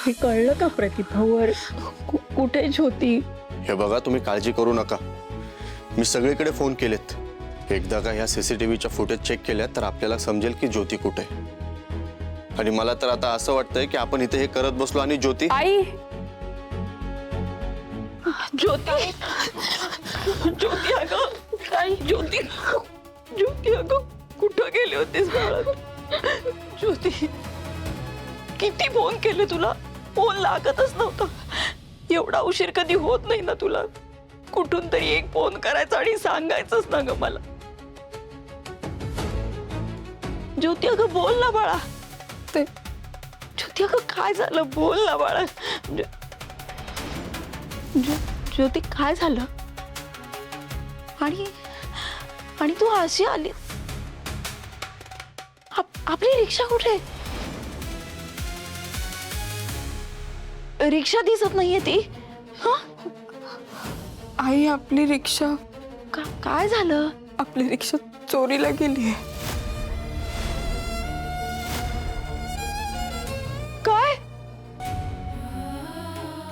हे कळलं का प्रतिभावर? कुठे ज्योती? हे बघा, तुम्ही काळजी करू नका. मी सगळीकडे फोन केलेत. एकदा का ह्या सीसीटीव्हीच्या फुटेज चेक केल्यात तर आपल्याला समजेल की ज्योती कुठे. आणि मला तर आता असं वाटतंय की आपण इथे हे करत बसलो आणि ज्योती आई, ज्योती, ज्योती अगं, आई ज्योती, ज्योती अगं, कुठं गेली होतीस बाळा? ज्योती, किती फोन केले तुला, फोन लागतच नव्हता. एवढा उशीर कधी होत नाही ना तुला. कुठून तरी एक फोन करायचा आणि सांगायचंच ना ग मला. ज्योती अगं बोल ना बाळा. ते ज्योती अगं काय झालं, बोल ना बाळा. ज्योती काय झालं? आणि आणि तू अशी आली, आपली रिक्षा कुठे? रिक्षा दिसत नाहीये ती. हा आई, आपली रिक्षा काय झालं? आपली रिक्षा चोरीला गेली. काय?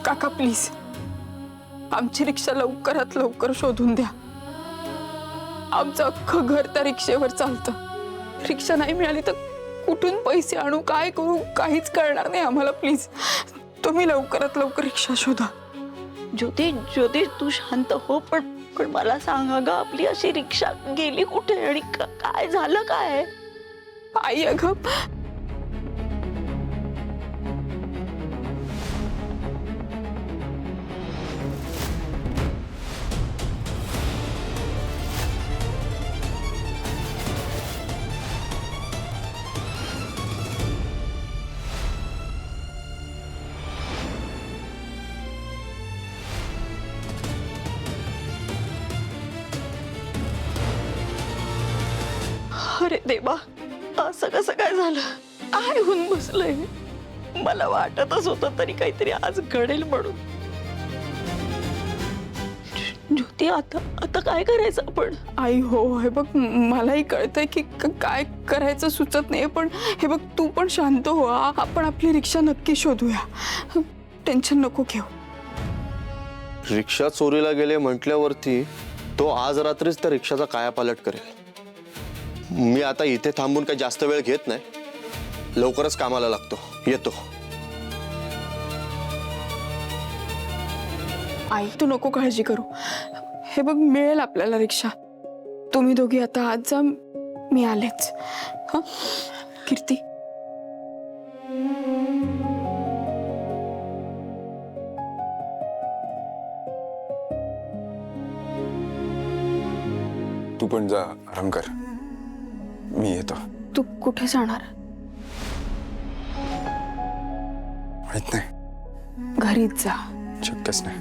काका प्लीज, आमची रिक्षा लवकरात लवकर शोधून द्या. आमचं अख्खं घर त्या रिक्षेवर चालतं. रिक्षा नाही मिळाली तर कुठून पैसे आणू, काय करू, काहीच कळणार नाही आम्हाला. प्लीज तुम्ही लवकरात लवकर रिक्षा शोधा. ज्योती, ज्योती तू शांत हो. पण मला सांगा ग, आपली अशी रिक्षा गेली कुठे आणि काय झालं काय? आई अगं, अरे देवा, असं कसं काय झालं? काय होऊन बसलंय? मला वाटतच होतं तरी काहीतरी आज घडेल म्हणून. ज्योती, आता काय करायचं आपण? आई हो, हे बघ मलाही कळतंय की काय करायचं सुचत नाही. पण हे बघ, तू पण शांत हो. आपण आपली रिक्षा नक्की शोधूया. टेन्शन नको घेऊ. रिक्षा चोरीला गेले म्हटल्यावरती तो आज रात्रीच त्या रिक्षाचा कायापालट करेल. मी आता इथे थांबून काही जास्त वेळ घेत नाही, लवकरच कामाला लागतो. येतो. आई, तू नको काळजी करू. हे बघ, मिळेल आपल्याला रिक्षा. तुम्ही दोघी आता आज जा, मी आलेच. हा कीर्ती, तू पण जा, आराम कर. मी येतो. तू कुठे जाणार? माहित नाही, घरीच जा. शक्यच नाही.